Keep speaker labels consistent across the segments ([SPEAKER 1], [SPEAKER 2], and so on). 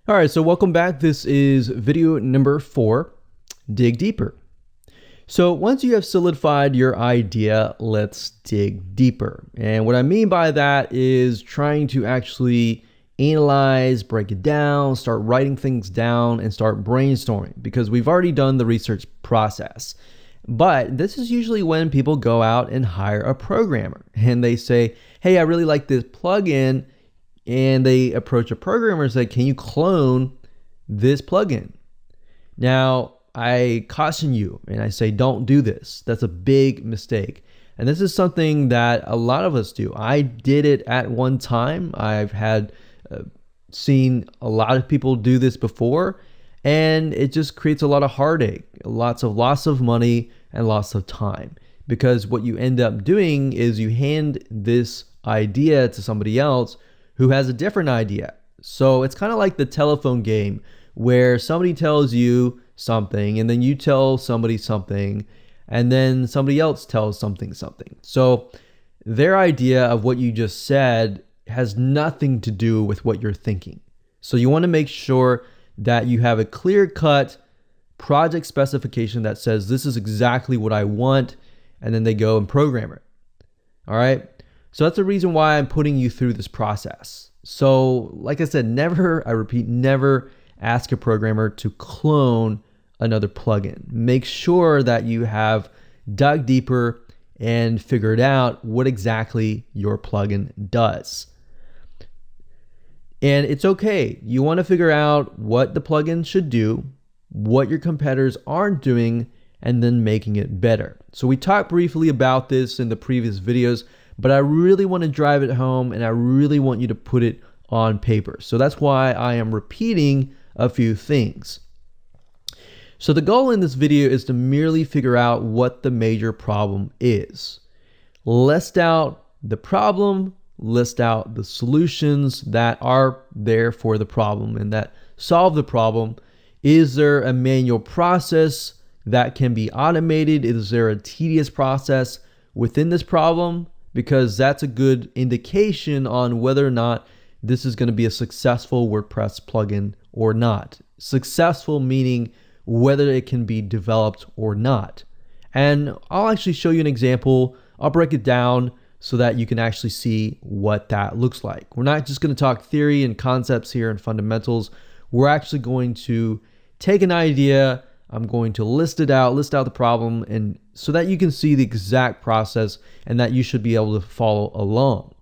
[SPEAKER 1] All right, so welcome back. This is video number 4, dig deeper. So once you have solidified your idea, let's dig deeper. And what I mean by that is trying to actually analyze, break it down, start writing things down, and start brainstorming, because we've already done the research process. But this is usually when people go out and hire a programmer and they say, hey, I really like this plugin. And they approach a programmer and say, can you clone this plugin? Now, I caution you and I say, don't do this. That's a big mistake. And this is something that a lot of us do. I did it at one time. I've had seen a lot of people do this before, and it just creates a lot of heartache, lots of loss of money and loss of time. Because what you end up doing is you hand this idea to somebody else who has a different idea. So it's kind of like the telephone game where somebody tells you something and then you tell somebody something and then somebody else tells something. So their idea of what you just said has nothing to do with what you're thinking. So you want to make sure that you have a clear-cut project specification that says this is exactly what I want, and then they go and program it. All right. So that's the reason why I'm putting you through this process. So like I said, never, I repeat, never ask a programmer to clone another plugin. Make sure that you have dug deeper and figured out what exactly your plugin does. And it's okay. You want to figure out what the plugin should do, what your competitors aren't doing, and then making it better. So we talked briefly about this in the previous videos, but I really want to drive it home and I really want you to put it on paper. So that's why I am repeating a few things. So the goal in this video is to merely figure out what the major problem is. List out the problem, list out the solutions that are there for the problem and that solve the problem. Is there a manual process that can be automated? Is there a tedious process within this problem? Because that's a good indication on whether or not this is going to be a successful WordPress plugin or not. Successful meaning whether it can be developed or not. And I'll actually show you an example. I'll break it down so that you can actually see what that looks like. We're not just going to talk theory and concepts here and fundamentals. We're actually going to take an idea. I'm going to list out the problem, and so that you can see the exact process and that you should be able to follow along.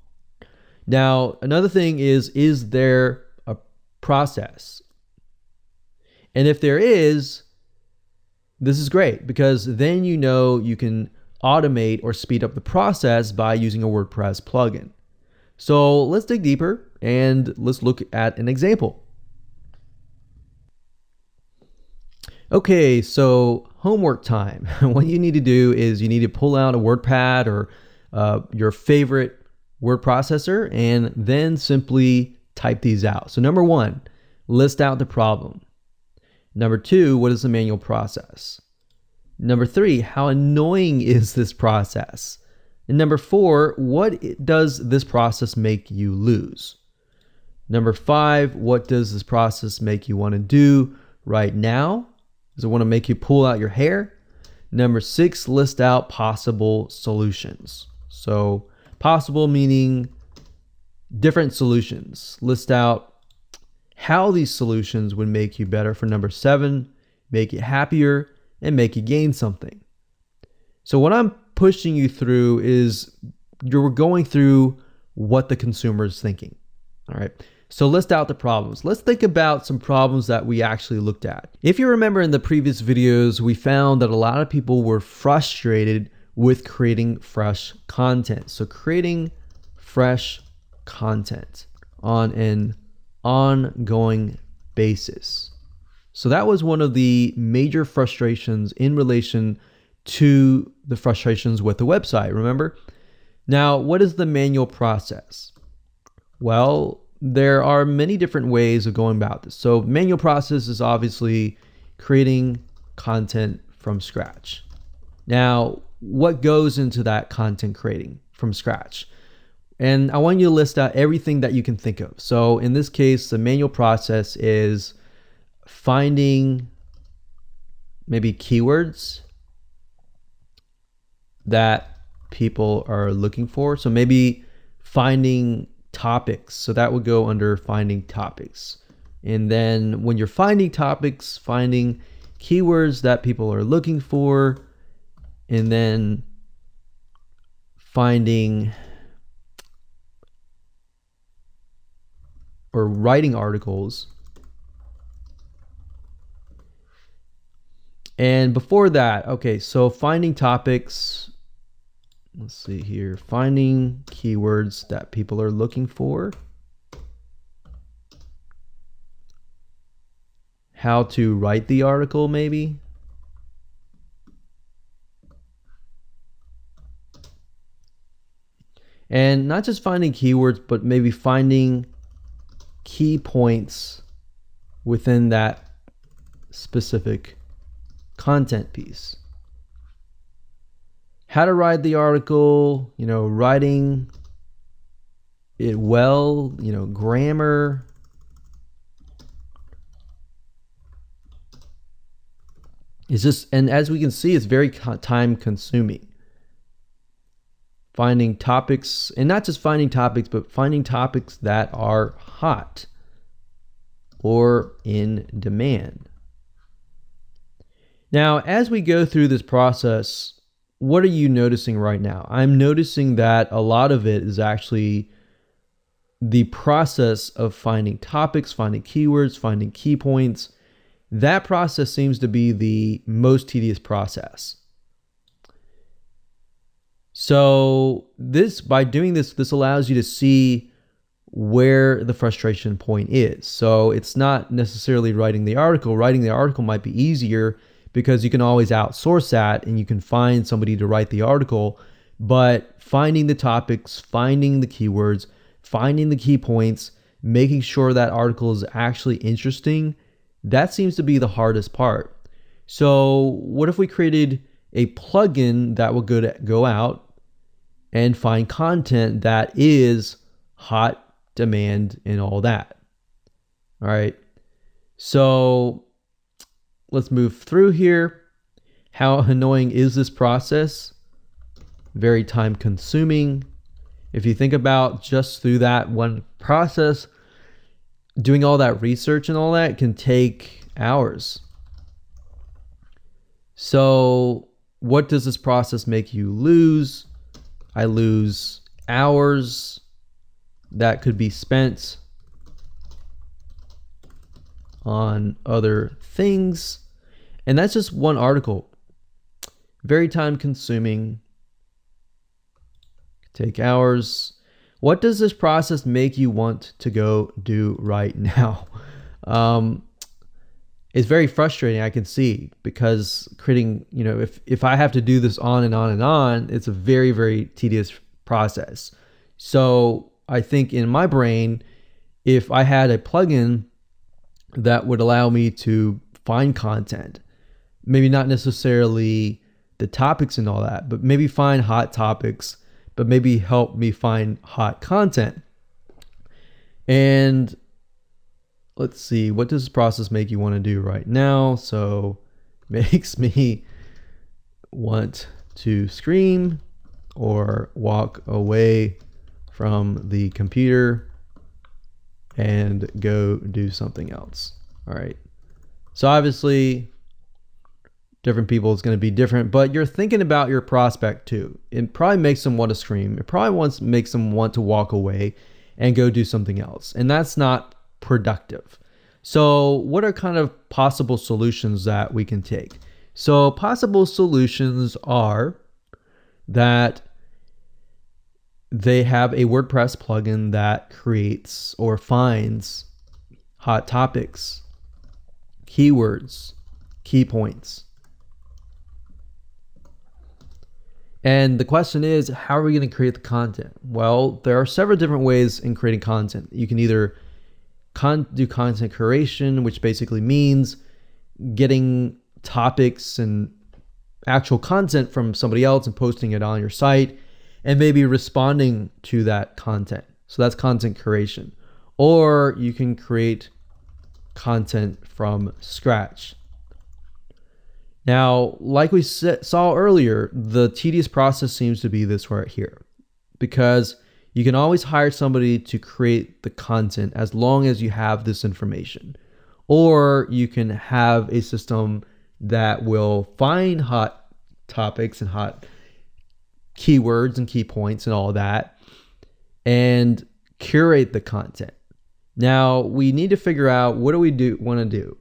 [SPEAKER 1] Now, another thing is there a process? And if there is, this is great, because then you know you can automate or speed up the process by using a WordPress plugin. So let's dig deeper and let's look at an example. Okay, so homework time. What you need to do is you need to pull out a WordPad or your favorite word processor and then simply type these out. So number 1, list out the problem. Number 2, what is the manual process? Number 3, how annoying is this process? And number 4, what does this process make you lose? Number 5, what does this process make you want to do right now? Does it want to make you pull out your hair? Number 6, list out possible solutions. So possible meaning different solutions. List out how these solutions would make you better. For number 7, make you happier and make you gain something. So what I'm pushing you through is you're going through what the consumer is thinking. All right. So list out the problems. Let's think about some problems that we actually looked at. If you remember in the previous videos, we found that a lot of people were frustrated with creating fresh content. So creating fresh content on an ongoing basis. So that was one of the major frustrations in relation to the frustrations with the website, remember? Now, what is the manual process? Well, there are many different ways of going about this. So manual process is obviously creating content from scratch. Now, what goes into that content creating from scratch? And I want you to list out everything that you can think of. So in this case, the manual process is finding maybe keywords that people are looking for. So maybe finding topics. So that would go under finding topics. And then when you're finding topics, finding keywords that people are looking for, and then finding or writing articles. And before that, okay, so finding topics, let's see here, finding keywords that people are looking for, how to write the article maybe, and not just finding keywords, but maybe finding key points within that specific content piece. How to write the article, writing it well, grammar. It's just, and as we can see, it's very time consuming. Finding topics, and not just finding topics, but finding topics that are hot or in demand. Now, as we go through this process, what are you noticing right now? I'm noticing that a lot of it is actually the process of finding topics, finding keywords, finding key points. That process seems to be the most tedious process. So by doing this allows you to see where the frustration point is. So it's not necessarily writing the article. Writing the article might be easier because you can always outsource that and you can find somebody to write the article. But finding the topics, finding the keywords, finding the key points, making sure that article is actually interesting, that seems to be the hardest part. So what if we created a plugin that would go out and find content that is hot, demand, and all that? All right. So let's move through here. How annoying is this process? Very time consuming. If you think about just through that one process, doing all that research and all that can take hours. So what does this process make you lose? I lose hours that could be spent on other things. And that's just one article. Very time consuming. Take hours. What does this process make you want to go do right now? It's very frustrating, I can see, because creating, if I have to do this on and on and on, it's a very, very tedious process. So I think in my brain, if I had a plugin that would allow me to find content, maybe not necessarily the topics and all that, but maybe find hot topics, but maybe help me find hot content. And let's see, what does this process make you want to do right now? So makes me want to scream or walk away from the computer and go do something else. All right. So obviously different people is going to be different, but you're thinking about your prospect too. It probably makes them want to scream. It probably makes them want to walk away and go do something else. And that's not productive. So what are kind of possible solutions that we can take? So possible solutions are that they have a WordPress plugin that creates or finds hot topics, keywords, key points. And the question is, how are we going to create the content? Well, there are several different ways in creating content. You can either do content curation, which basically means getting topics and actual content from somebody else and posting it on your site. and maybe responding to that content. So that's content curation. Or you can create content from scratch. Now, like we saw earlier, the tedious process seems to be this right here, because you can always hire somebody to create the content as long as you have this information. Or you can have a system that will find hot topics and hot keywords and key points and all of that and curate the content. Now, we need to figure out, what do we want to do?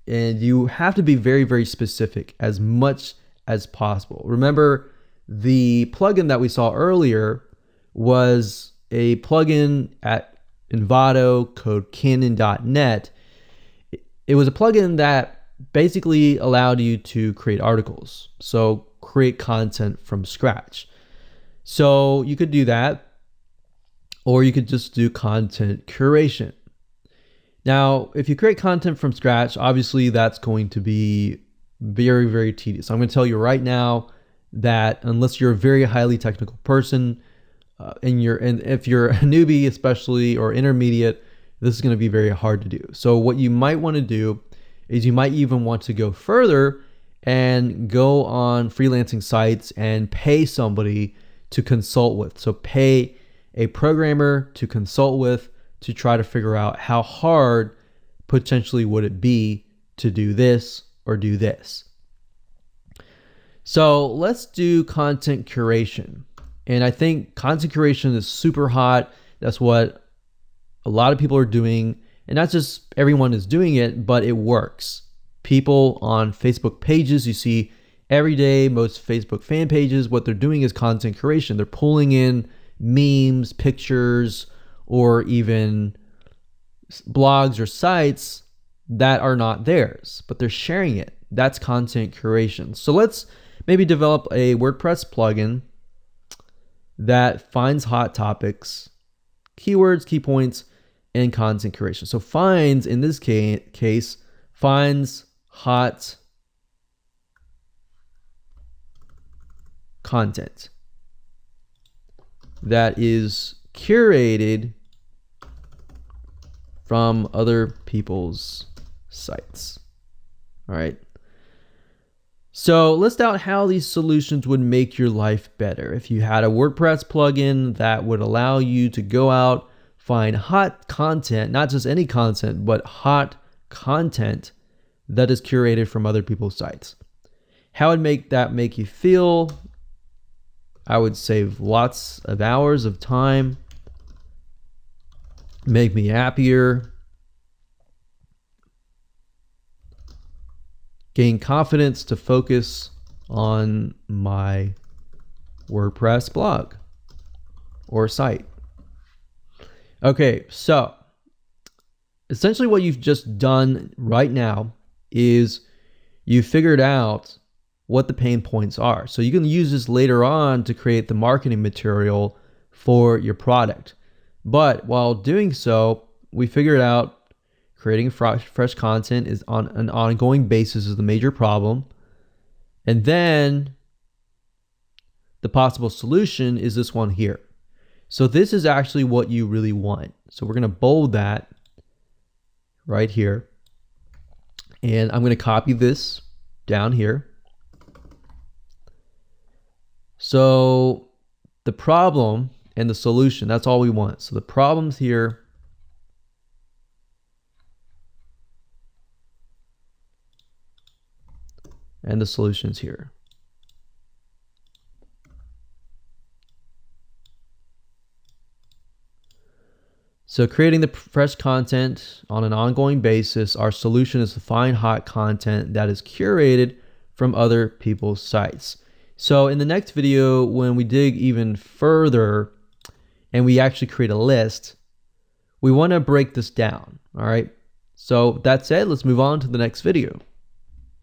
[SPEAKER 1] And you have to be very, very specific as much as possible. Remember, the plugin that we saw earlier was a plugin at Envato codecanon.net. It was a plugin that basically allowed you to create articles. So create content from scratch. So you could do that, or you could just do content curation. Now, if you create content from scratch, obviously that's going to be very, very tedious. I'm going to tell you right now that unless you're a very highly technical person, and if you're a newbie especially, or intermediate, this is going to be very hard to do. So what you might want to do is you might even want to go further and go on freelancing sites and pay somebody to consult with. So pay a programmer to consult with, to try to figure out how hard potentially would it be to do this or do this. So let's do content curation. And I think content curation is super hot. That's what a lot of people are doing. And not just everyone is doing it, but it works. People on Facebook pages, you see every day, most Facebook fan pages, what they're doing is content curation. They're pulling in memes, pictures, or even blogs or sites that are not theirs, but they're sharing it. That's content curation. So let's maybe develop a WordPress plugin that finds hot topics, keywords, key points, and content curation. So finds, in this case, finds hot content that is curated from other people's sites. All right. So list out how these solutions would make your life better. If you had a WordPress plugin that would allow you to go out, find hot content, not just any content, but hot content that is curated from other people's sites. How would make you feel? I would save lots of hours of time, make me happier, gain confidence to focus on my WordPress blog or site. Okay, so essentially what you've just done right now is you figured out what the pain points are. So you can use this later on to create the marketing material for your product. But while doing so, we figured out creating fresh content is on an ongoing basis is the major problem. And then the possible solution is this one here. So this is actually what you really want. So we're going to bold that right here. And I'm going to copy this down here. So the problem and the solution, that's all we want. So the problem's here. And the solution's here. So creating the fresh content on an ongoing basis, our solution is to find hot content that is curated from other people's sites. So in the next video, when we dig even further and we actually create a list, we want to break this down. All right. So that said, let's move on to the next video.